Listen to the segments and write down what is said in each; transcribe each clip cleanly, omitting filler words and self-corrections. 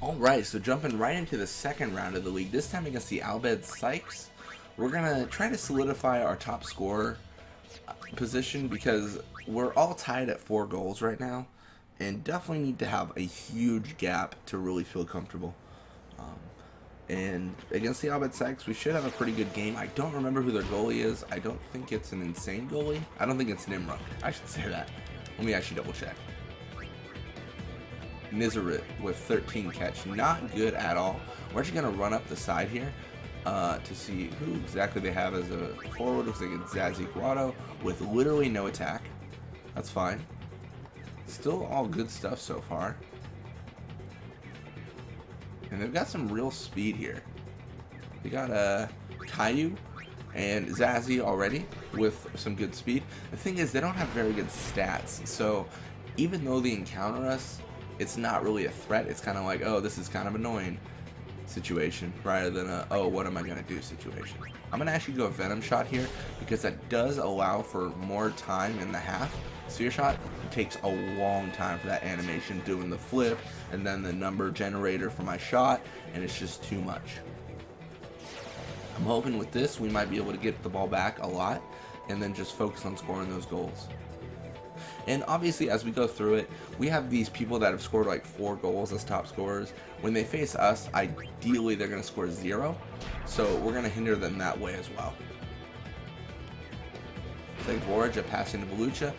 Alright, so jumping right into the second round of the league, this time against the Albed Sykes. We're going to try to solidify our top scorer position because we're all tied at 4 goals right now and definitely need to have a huge gap to really feel comfortable. And against the Albed Sykes, we should have a pretty good game. I don't remember who their goalie is. I don't think it's an insane goalie. I don't think it's Nimruk. I should say that. Let me actually double check. Nizarit with 13 catch. Not good at all. We're actually going to run up the side here to see who exactly they have as a forward. Looks like it's Zazie Guado with literally no attack. That's fine. Still all good stuff so far. And they've got some real speed here. They got Caillou and Zazie already with some good speed. The thing is, they don't have very good stats. So even though they encounter us, it's not really a threat. It's kind of like, oh, this is kind of annoying situation, rather than a, oh, what am I going to do situation. I'm going to actually go Venom Shot here because that does allow for more time in the half. Sphere Shot takes a long time for that animation, doing the flip and then the number generator for my shot, and it's just too much. I'm hoping with this we might be able to get the ball back a lot and then just focus on scoring those goals. And obviously, as we go through it, we have these people that have scored like 4 goals as top scorers. When they face us, ideally they're going to score 0, so we're going to hinder them that way as well. It's like Vorja passing to Belucha.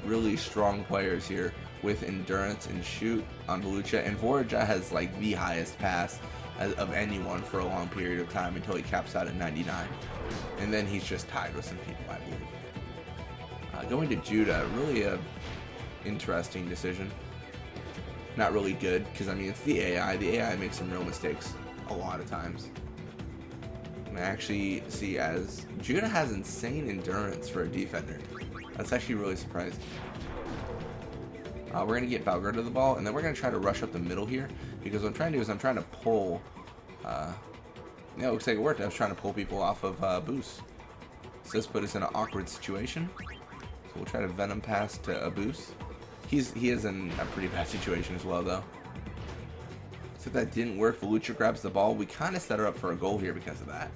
Really strong players here with endurance and shoot on Belucha, and Vorja has like the highest pass of anyone for a long period of time until he caps out at 99, and then he's just tied with some people, I believe. Going to Judah, really a interesting decision. Not really good, because I mean it's the AI. The AI makes some real mistakes a lot of times. And I actually see as Judah has insane endurance for a defender. That's actually really surprising. We're going to get Valverde the ball, and then we're going to try to rush up the middle here, because what I'm trying to do is I'm trying to pull, yeah, it looks like it worked. I was trying to pull people off of Boost. So this put us in an awkward situation. So we'll try to Venom pass to Abus. He is in a pretty bad situation as well, though. So if that didn't work, Belucha grabs the ball. We kind of set her up for a goal here because of that.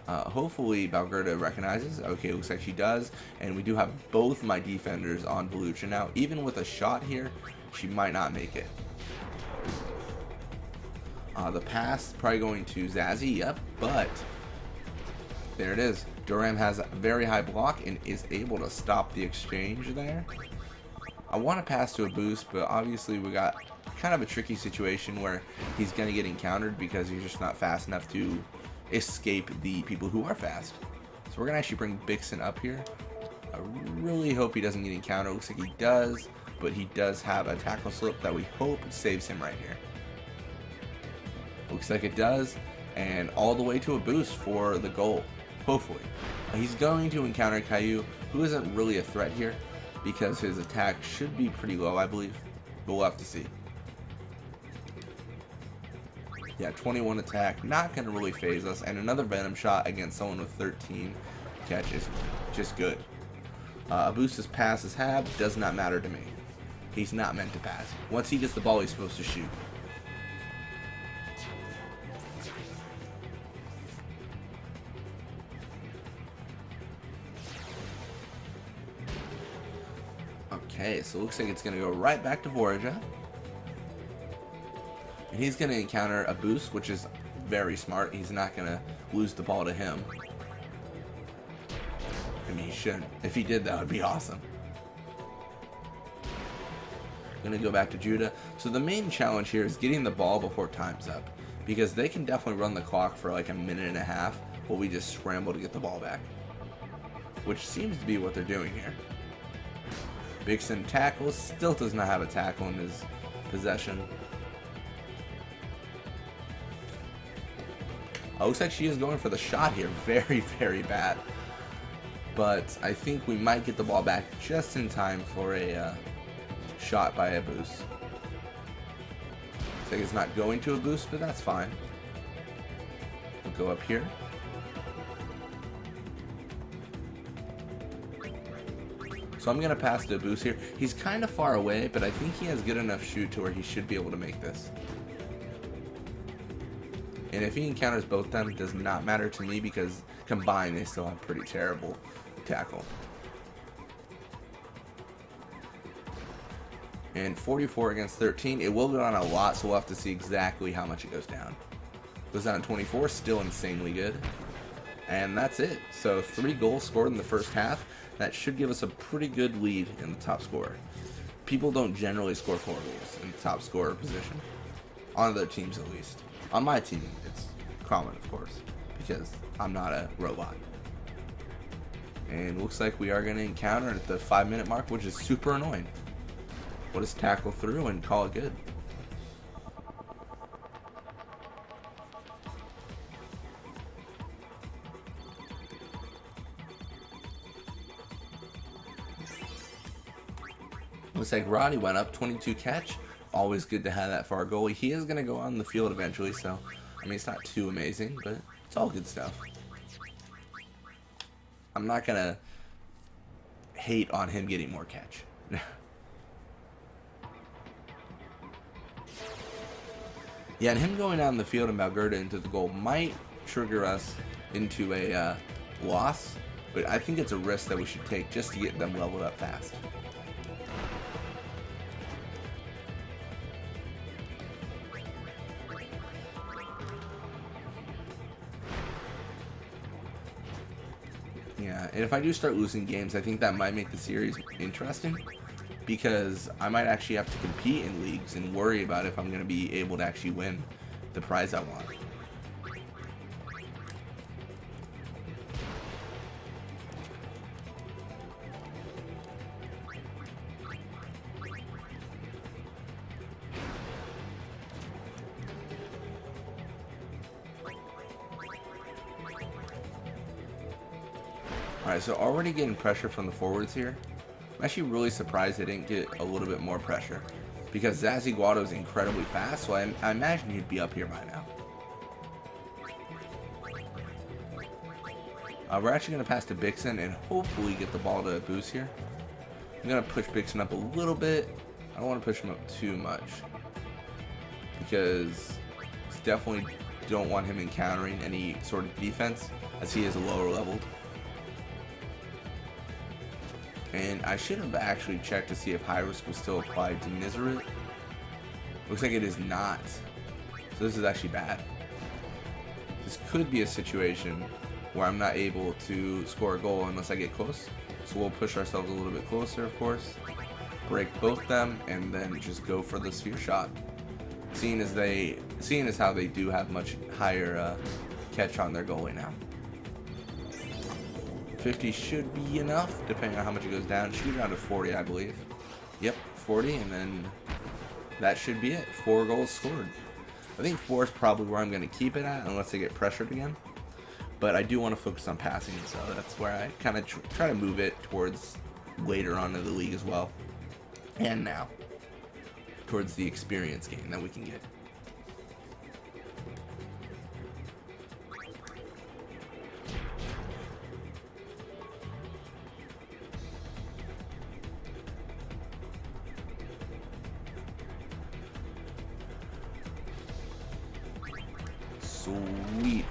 Hopefully Valgerda recognizes. Okay, looks like she does. And we do have both my defenders on Belucha now. Even with a shot here, she might not make it. The pass probably going to Zazie, yep, but there it is. Duram has a very high block and is able to stop the exchange there. I want to pass to a boost, but obviously we got kind of a tricky situation where he's going to get encountered because he's just not fast enough to escape the people who are fast. So we're going to actually bring Bixen up here. I really hope he doesn't get encountered. Looks like he does, but he does have a tackle slip that we hope saves him right here. Looks like it does, and all the way to a boost for the goal. Hopefully. He's going to encounter Caillou, who isn't really a threat here because his attack should be pretty low, I believe. But we'll have to see. Yeah, 21 attack, not going to really phase us. And another Venom Shot against someone with 13 catches. Just good. Abus's pass is Hab, does not matter to me. He's not meant to pass. Once he gets the ball, he's supposed to shoot. Okay, so it looks like it's going to go right back to Vorja. And he's going to encounter a boost, which is very smart. He's not going to lose the ball to him. I mean, he shouldn't. If he did, that would be awesome. Going to go back to Judah. So the main challenge here is getting the ball before time's up, because they can definitely run the clock for like a minute and a half while we just scramble to get the ball back, which seems to be what they're doing here. Bixen tackles, still does not have a tackle in his possession. Looks like she is going for the shot here. Very bad. But I think we might get the ball back just in time for a shot by a boost. Looks like it's not going to a boost, but that's fine. We'll go up here. So I'm going to pass to Boost here. He's kind of far away, but I think he has good enough shoot to where he should be able to make this. And if he encounters both them, it does not matter to me because combined they still have pretty terrible tackle. And 44 against 13. It will go down a lot, so we'll have to see exactly how much it goes down. Goes down to 24, still insanely good. And that's it. So 3 goals scored in the first half. That should give us a pretty good lead in the top scorer. People don't generally score 4 goals in the top scorer position. On other teams at least. On my team, it's common, of course, because I'm not a robot. And looks like we are going to encounter at the 5-minute mark, which is super annoying. We'll just tackle through and call it good. Looks like Roddy went up, 22 catch. Always good to have that for our goalie. He is going to go on the field eventually, so, I mean, it's not too amazing, but it's all good stuff. I'm not going to hate on him getting more catch. Yeah, and him going down the field and Valgerda into the goal might trigger us into a loss, but I think it's a risk that we should take just to get them leveled up fast. Yeah, and if I do start losing games, I think that might make the series interesting, because I might actually have to compete in leagues and worry about if I'm going to be able to actually win the prize I want. Alright, so already getting pressure from the forwards here. I'm actually really surprised they didn't get a little bit more pressure, because Zazie Guado is incredibly fast, so I imagine he'd be up here by now. We're actually going to pass to Bixen and hopefully get the ball to Boost here. I'm going to push Bixen up a little bit. I don't want to push him up too much, because definitely don't want him encountering any sort of defense, as he is a lower leveled. And I should have actually checked to see if high risk was still applied to Nizarit. Looks like it is not. So this is actually bad. This could be a situation where I'm not able to score a goal unless I get close. So we'll push ourselves a little bit closer, of course. Break both them and then just go for the sphere shot. Seeing as how they do have much higher catch on their goalie now. 50 should be enough, depending on how much it goes down. It should be down to 40, I believe. Yep, 40, and then that should be it. 4 goals scored. I think 4 is probably where I'm going to keep it at, unless I get pressured again. But I do want to focus on passing, so that's where I kind of try to move it towards later on in the league as well. And now, towards the experience gain that we can get. Sweet.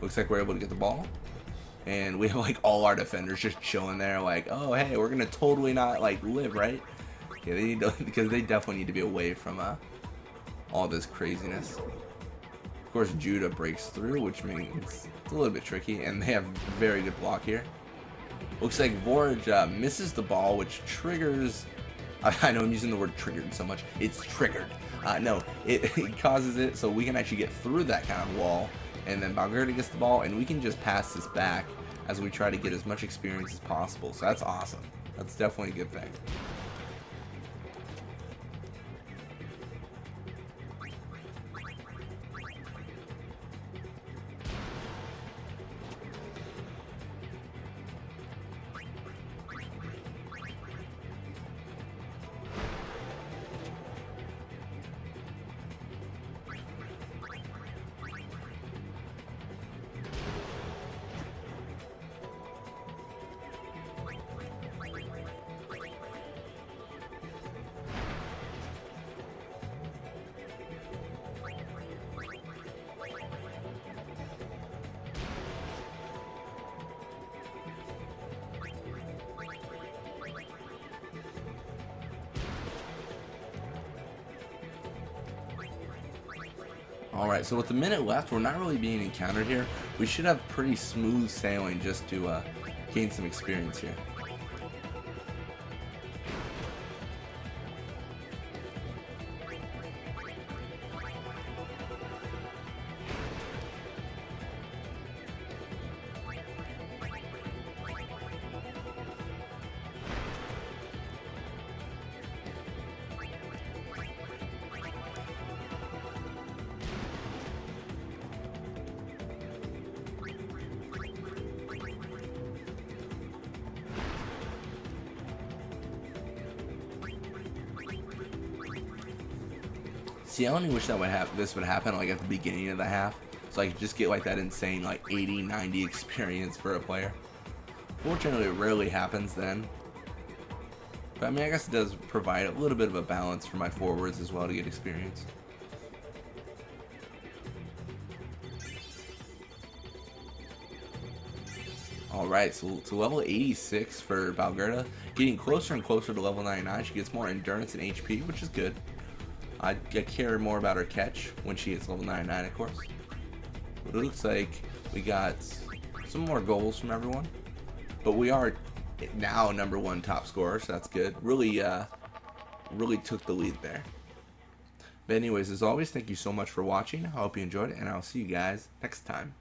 Looks like we're able to get the ball. And we have like all our defenders just chilling there like, oh hey, we're gonna totally not like live, right? Yeah, they need to, because they definitely need to be away from all this craziness. Of course Judah breaks through, which means it's a little bit tricky, and they have very good block here. Looks like Voraj misses the ball, which triggers, I know I'm using the word triggered so much, it's triggered. No, it causes it so we can actually get through that kind of wall, and then Valgerda gets the ball, and we can just pass this back as we try to get as much experience as possible. So that's awesome. That's definitely a good thing. Alright, so with a minute left, we're not really being encountered here. We should have pretty smooth sailing just to gain some experience here. See, I only wish that this would happen like at the beginning of the half, so I could just get like that insane like 80, 90 experience for a player. Fortunately, it rarely happens then. But I mean, I guess it does provide a little bit of a balance for my forwards as well to get experience. Alright, so to level 86 for Valgerda, getting closer and closer to level 99. She gets more endurance and HP, which is good. I care more about her catch when she hits level 99, of course. But it looks like we got some more goals from everyone. But we are now #1 top scorer, so that's good. Really took the lead there. But anyways, as always, thank you so much for watching. I hope you enjoyed it, and I'll see you guys next time.